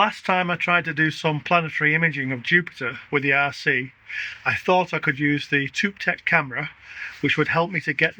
Last time I tried to do some planetary imaging of Jupiter with the RC, I thought I could use the Touptek camera, which would help me to get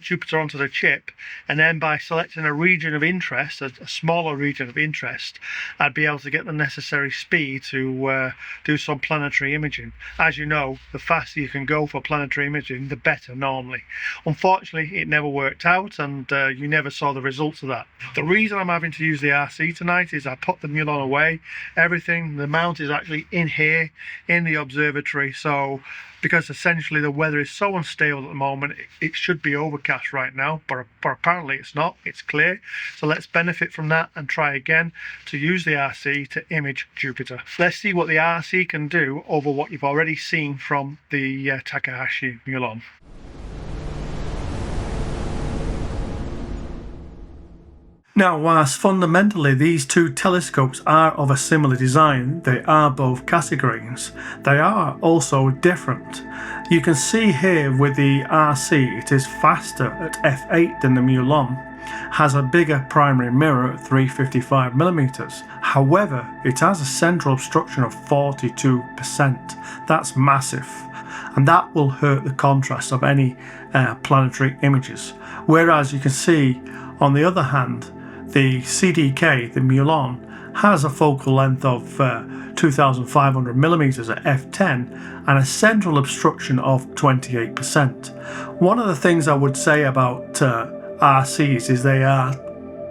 Jupiter onto the chip, and then by selecting a region of interest, a smaller region of interest, I'd be able to get the necessary speed to do some planetary imaging. As you know, the faster you can go for planetary imaging, the better normally. Unfortunately, it never worked out, and you never saw the results of that. The reason I'm having to use the RC tonight is I put the Mewlon away. Everything, the mount is actually in here, in the observatory, so because essentially the weather is so unstable at the moment, it should be overcast right now, but apparently it's not, it's clear. So let's benefit from that and try again to use the RC to image Jupiter. Let's see what the RC can do over what you've already seen from the Takahashi Mewlon. Now, whilst fundamentally these two telescopes are of a similar design, they are both Cassegrains, they are also different. You can see here with the RC it is faster at f8 than the Mewlon, has a bigger primary mirror at 355mm. However, it has a central obstruction of 42%. That's massive, and that will hurt the contrast of any planetary images. Whereas you can see, on the other hand, the CDK, the Mewlon, has a focal length of 2500mm at f10 and a central obstruction of 28%. One of the things I would say about RCs is they are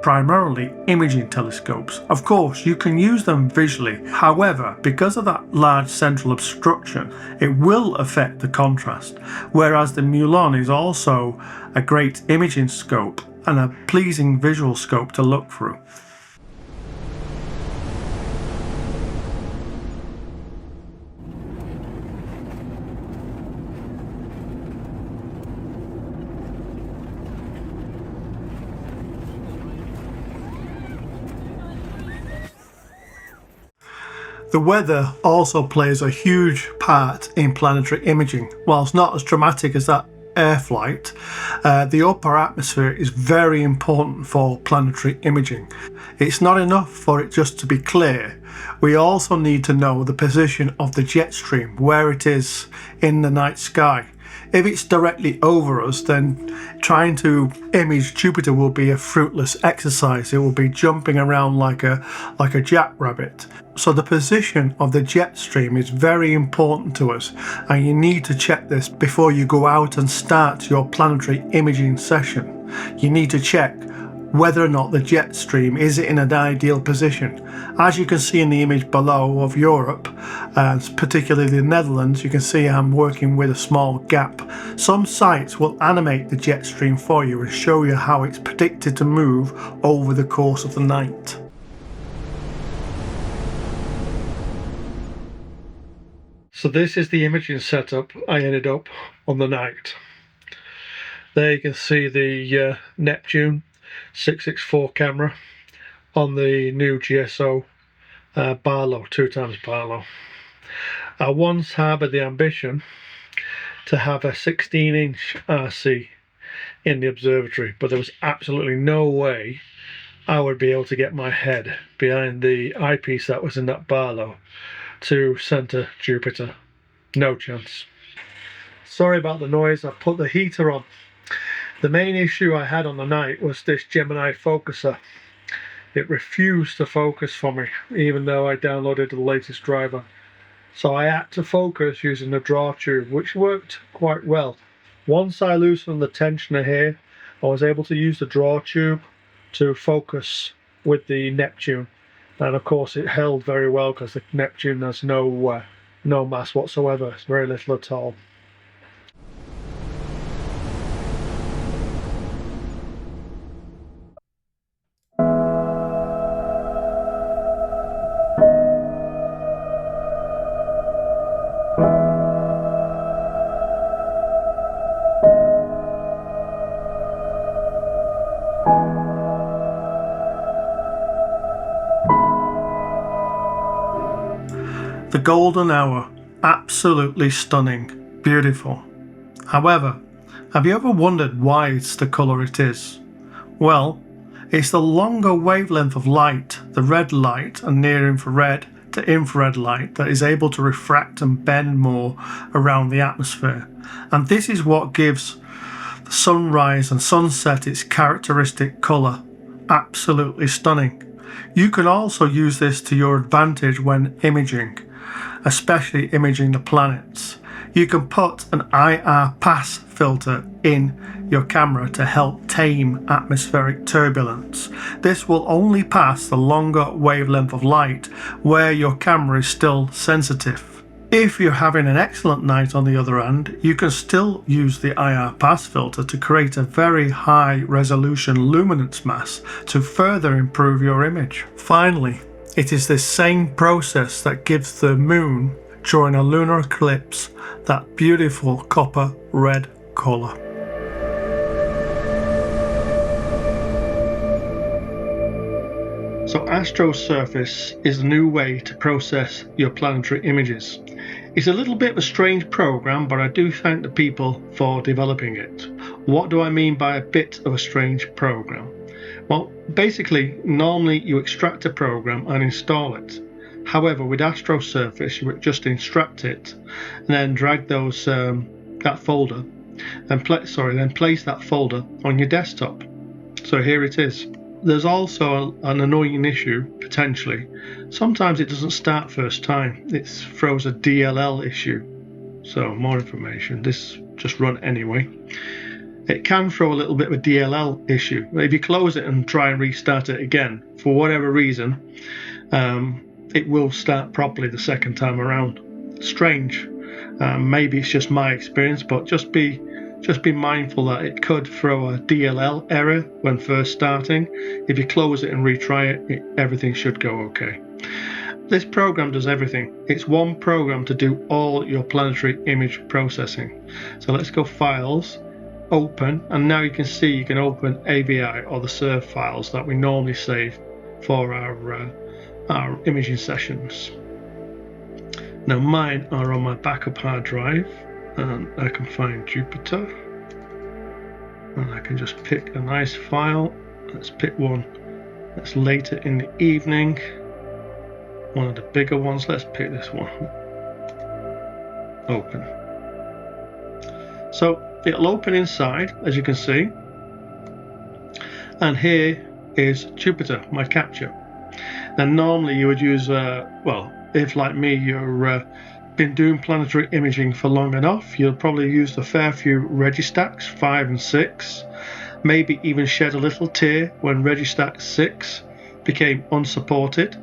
primarily imaging telescopes. Of course, you can use them visually. However, because of that large central obstruction, it will affect the contrast, whereas the Mewlon is also a great imaging scope and a pleasing visual scope to look through. The weather also plays a huge part in planetary imaging. Whilst not as dramatic as that air flight, the upper atmosphere is very important for planetary imaging. It's not enough for it just to be clear. We also need to know the position of the jet stream, where it is in the night sky. If it's directly over us, then trying to image Jupiter will be a fruitless exercise. It will be jumping around like a jackrabbit. So the position of the jet stream is very important to us, and you need to check this before you go out and start your planetary imaging session. You need to check whether or not the jet stream is in an ideal position. As you can see in the image below of Europe, and particularly the Netherlands, you can see I'm working with a small gap. Some sites will animate the jet stream for you and show you how it's predicted to move over the course of the night. So this is the imaging setup I ended up on the night. There you can see the Neptune 664 camera on the new GSO Barlow, 2x Barlow. I once harbored the ambition to have a 16-inch RC in the observatory, but there was absolutely no way I would be able to get my head behind the eyepiece that was in that Barlow to center Jupiter. No chance. Sorry about the noise, I put the heater on. The main issue I had on the night was this Gemini focuser. It refused to focus for me, even though I downloaded the latest driver. So I had to focus using the draw tube, which worked quite well. Once I loosened the tensioner here, I was able to use the draw tube to focus with the Neptune. And of course it held very well because the Neptune has no mass whatsoever. It's very little at all. The golden hour, absolutely stunning, beautiful. However, have you ever wondered why it's the colour it is? Well, It's the longer wavelength of light, the red light and near infrared to infrared light, that is able to refract and bend more around the atmosphere. And this is what gives the sunrise and sunset its characteristic colour. Absolutely stunning. You can also use this to your advantage when imaging, especially imaging the planets. You can put an IR pass filter in your camera to help tame atmospheric turbulence. This will only pass the longer wavelength of light where your camera is still sensitive. If you're having an excellent night on the other hand, you can still use the IR pass filter to create a very high resolution luminance mass to further improve your image. Finally, it is this same process that gives the moon during a lunar eclipse that beautiful copper red colour. So AstroSurface is a new way to process your planetary images. It's a little bit of a strange program, but I do thank the people for developing it. What do I mean by a bit of a strange program? Well, basically, normally you extract a program and install it. However, with AstroSurface, you would just extract it and then drag those that folder and then place that folder on your desktop. So here it is. There's also an annoying issue, potentially. Sometimes it doesn't start first time. It throws a DLL issue. So more information. This just run anyway. It can throw a little bit of a DLL issue. If you close it and try and restart it again, for whatever reason, it will start properly the second time around. Strange. Maybe it's just my experience, but just be mindful that it could throw a DLL error when first starting. If you close it and retry it, everything should go okay. This program does everything. It's one program to do all your planetary image processing. So let's go Files, Open, and now you can see you can open AVI or the SURF files that we normally save for our imaging sessions. Now mine are on my backup hard drive, and I can find Jupiter, and I can just pick a nice file. Let's pick one that's later in the evening, one of the bigger ones. Let's pick this one. Open. So it'll open inside, as you can see, and here is Jupiter, my capture. Now normally you would use if like me you're been doing planetary imaging for long enough, you'll probably use a fair few Registacks 5 and 6, maybe even shed a little tear when Registack 6 became unsupported,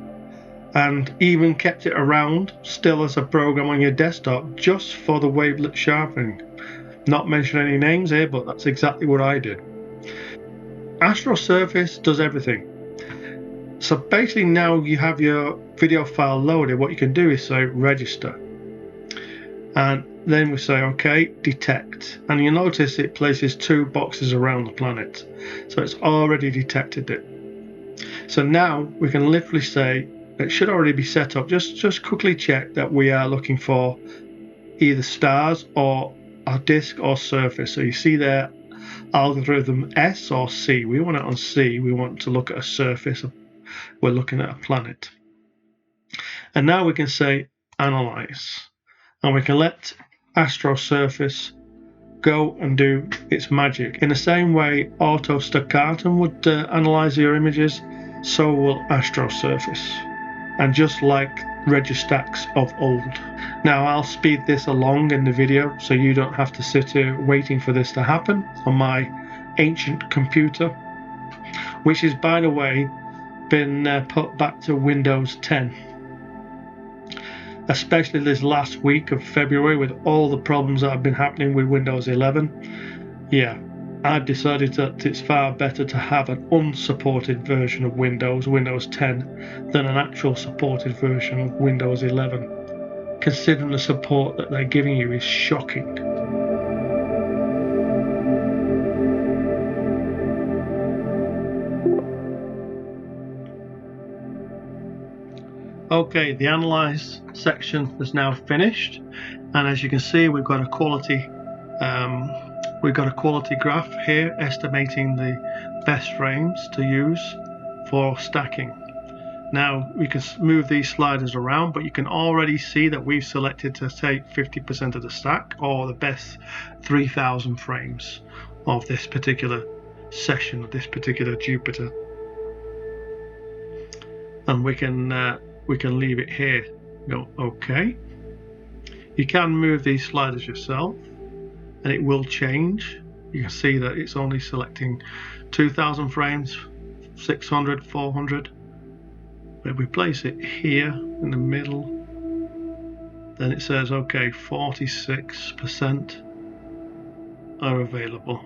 and even kept it around still as a program on your desktop just for the wavelet sharpening. Not mention any names here, but that's exactly what I did. AstroSurface does everything. So basically now you have your video file loaded, what you can do is say register. And then we say OK, detect, and you notice it places 2 boxes around the planet, so it's already detected it. So now we can literally say it should already be set up. Just quickly check that we are looking for either stars or a disk or surface. So you see there algorithm S or C. We want it on C. We want to look at a surface. We're looking at a planet. And now we can say analyze. And we can let AstroSurface go and do its magic. In the same way AutoStaccatum would analyze your images, so will AstroSurface. And just like Registacks of old. Now I'll speed this along in the video so you don't have to sit here waiting for this to happen on my ancient computer, which is, by the way, been put back to Windows 10. Especially this last week of February with all the problems that have been happening with Windows 11. Yeah, I've decided that it's far better to have an unsupported version of Windows 10, than an actual supported version of Windows 11, considering the support that they're giving you is shocking. Okay, the analyze section is now finished, and as you can see, we've got a quality graph here estimating the best frames to use for stacking. Now we can move these sliders around, but you can already see that we've selected to take 50% of the stack, or the best 3000 frames of this particular session of this particular Jupiter, and we can leave it here. Go OK. You can move these sliders yourself and it will change. You can see that it's only selecting 2000 frames, 600, 400. But if we place it here in the middle, then it says OK, 46% are available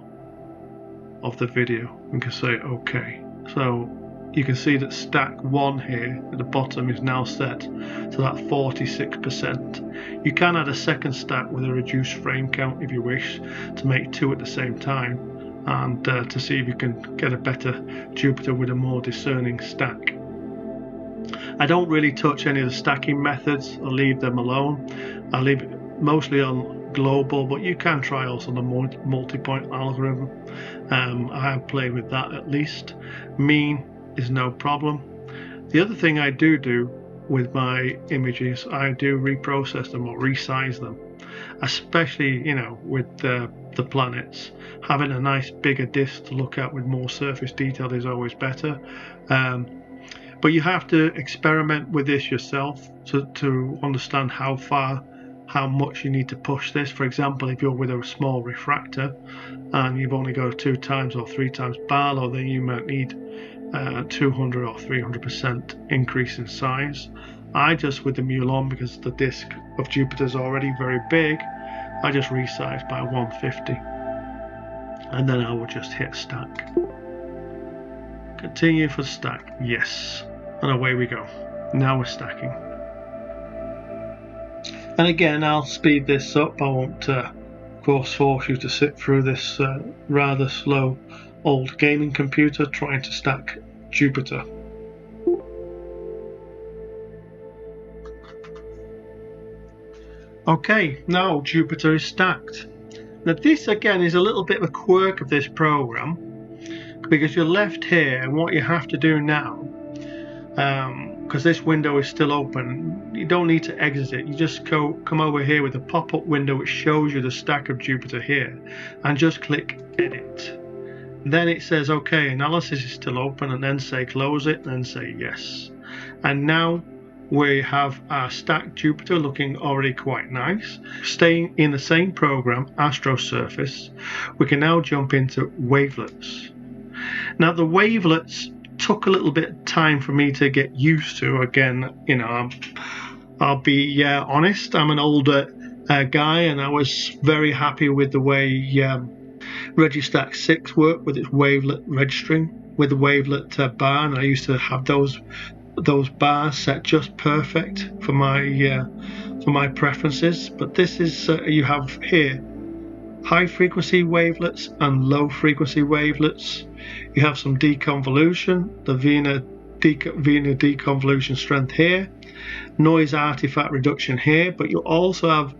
of the video. We can say OK. So you can see that stack 1 here at the bottom is now set to that 46%. You can add a second stack with a reduced frame count if you wish, to make 2 at the same time, and to see if you can get a better Jupiter with a more discerning stack. I don't really touch any of the stacking methods. I'll leave them alone. I leave it mostly on global, but you can try also the multi-point algorithm. I have played with that at least. Mean is no problem. The other thing I do with my images, I do reprocess them or resize them, especially with the planets. Having a nice bigger disk to look at with more surface detail is always better. But you have to experiment with this yourself to understand how much you need to push this. For example, if you're with a small refractor and you've only got a 2 times or 3 times Barlow, then you might need 200 or 300% increase in size. I just, with the Mewlon, because the disk of Jupiter is already very big, I just resize by 150, and then I will just hit stack. Continue for stack, yes, and away we go. Now we're stacking. And again, I'll speed this up. I won't, of course, force you to sit through this rather slow old gaming computer trying to stack Jupiter. Okay, now Jupiter is stacked. Now this again is a little bit of a quirk of this program, because you're left here, and what you have to do now, because this window is still open, you don't need to exit it. You just come over here with a pop-up window which shows you the stack of Jupiter here, and just click edit. Then it says OK, analysis is still open, and then say close it, and then say yes. And now we have our stacked Jupiter looking already quite nice. Staying in the same program, AstroSurface, we can now jump into wavelets. Now the wavelets took a little bit of time for me to get used to. Again, I'll be honest, I'm an older guy, and I was very happy with the way Registack 6 worked with its wavelet registering with the wavelet bar, and I used to have those bars set just perfect for my preferences. But this is you have here high frequency wavelets and low frequency wavelets. You have some deconvolution, the Wiener deconvolution strength here, noise artifact reduction here, but you also have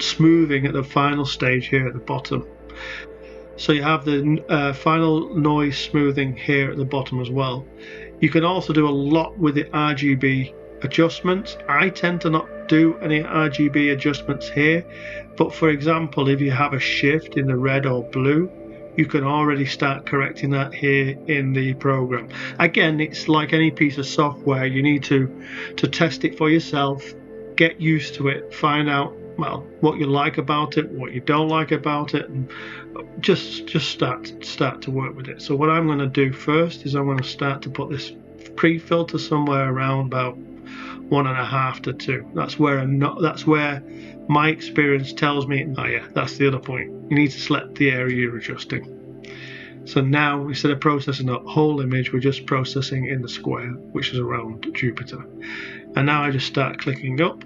smoothing at the final stage here at the bottom. So you have the final noise smoothing here at the bottom as well. You can also do a lot with the RGB adjustments. I tend to not do any RGB adjustments here, but for example, if you have a shift in the red or blue, you can already start correcting that here in the program. Again, it's like any piece of software, you need to test it for yourself, get used to it, find out what you like about it, what you don't like about it, and just start to work with it. So what I'm going to do first is I'm going to start to put this pre-filter somewhere around about 1.5 to 2. That's where my experience tells me, oh yeah, that's the other point. You need to select the area you're adjusting. So now, instead of processing the whole image, we're just processing in the square, which is around Jupiter. And now I just start clicking up.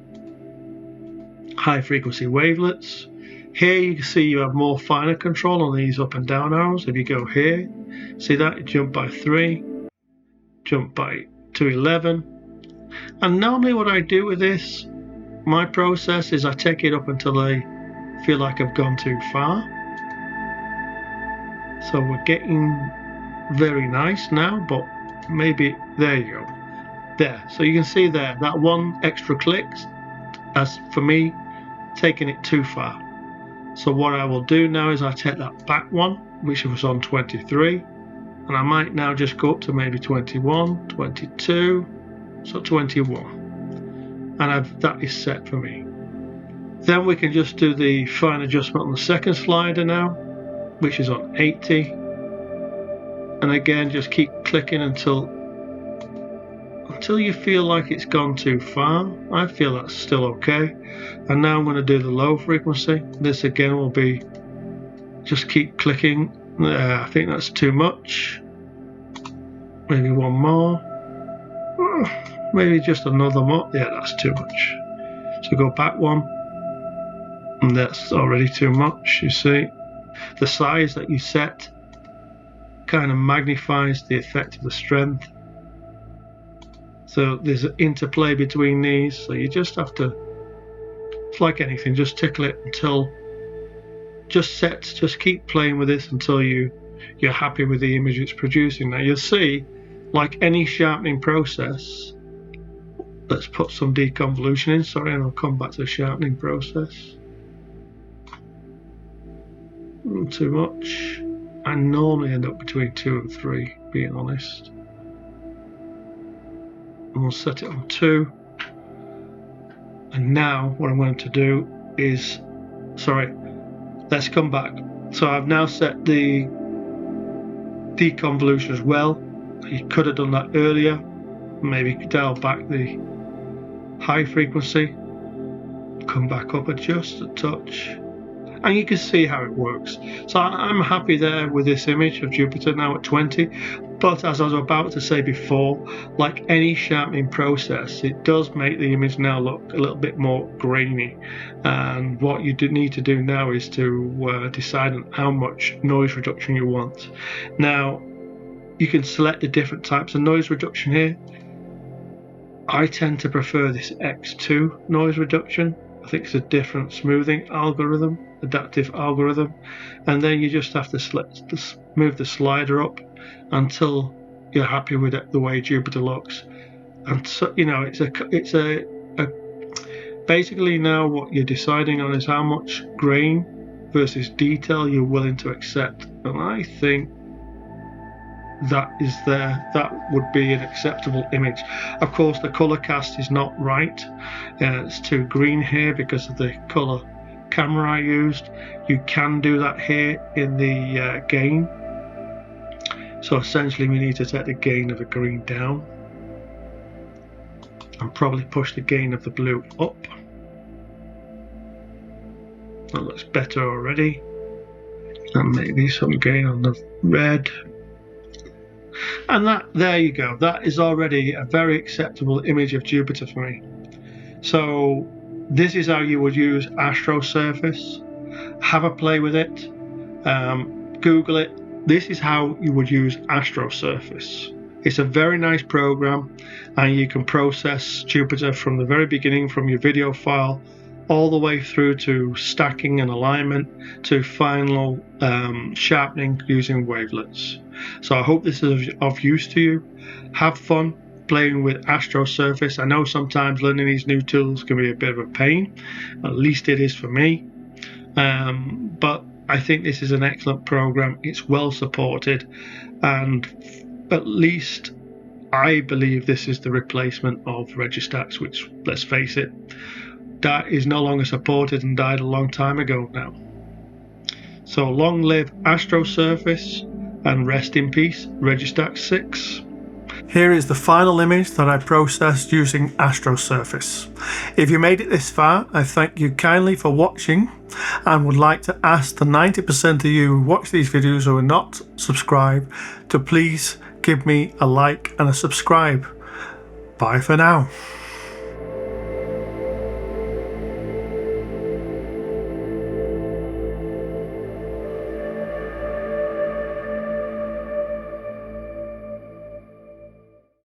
High frequency wavelets. Here you can see you have more finer control on these up and down arrows. If you go here, see that? Jump by 3, jump by to 11. And normally what I do with this, my process is I take it up until I feel like I've gone too far. So we're getting very nice now, but maybe, there you go. There, so you can see there, that one extra click has, for me, taken it too far. So what I will do now is I take that back one, which was on 23, and I might now just go up to maybe 21, 22, so 21, and that is set for me. Then we can just do the fine adjustment on the second slider now, which is on 80, and again just keep clicking until you feel like it's gone too far. I feel that's still okay. And now I'm going to do the low frequency. This again will be just keep clicking. I think that's too much. Maybe one more. Maybe just another more. Yeah, that's too much. So go back one. And that's already too much, you see. The size that you set kind of magnifies the effect of the strength. So there's an interplay between these, so you just have to, it's like anything, just tickle it until, just keep playing with this until you're happy with the image it's producing. Now you'll see, like any sharpening process, let's put some deconvolution in, sorry, and I'll come back to the sharpening process. Too much. I normally end up between 2 and 3, being honest. And we'll set it on 2. And now what I'm going to do is, sorry, let's come back. So I've now set the deconvolution as well. You could have done that earlier. Maybe dial back the high frequency, come back up, adjust a touch, and you can see how it works. So I'm happy there with this image of Jupiter now at 20, but as I was about to say before, like any sharpening process, it does make the image now look a little bit more grainy, and what you need to do now is to decide on how much noise reduction you want. Now you can select the different types of noise reduction here. I tend to prefer this X2 noise reduction. I think it's a different smoothing algorithm, adaptive algorithm, and then you just have to move the slider up until you're happy with it, the way Jupiter looks. And so, you know, it's a basically now what you're deciding on is how much grain versus detail you're willing to accept, and I think that is there. That would be an acceptable image. Of course, the color cast is not right. It's too green here because of the color camera I used. You can do that here in the gain. So essentially we need to take the gain of the green down and probably push the gain of the blue up. That looks better already. And maybe some gain on the red. And there you go. That is already a very acceptable image of Jupiter for me. So this is how you would use AstroSurface. Have a play with it. Google it. This is how you would use AstroSurface. It's a very nice program, and you can process Jupiter from the very beginning, from your video file, all the way through to stacking and alignment to final sharpening using wavelets. So I hope this is of use to you. Have fun playing with AstroSurface. I know sometimes learning these new tools can be a bit of a pain, at least it is for me, but I think this is an excellent program. It's well supported, and at least I believe this is the replacement of Registax, which, let's face it, that is no longer supported and died a long time ago now. So long live AstroSurface, and rest in peace Registax 6. Here is the final image that I processed using AstroSurface. If you made it this far, I thank you kindly for watching, and would like to ask the 90% of you who watch these videos who are not subscribed to please give me a like and a subscribe. Bye for now.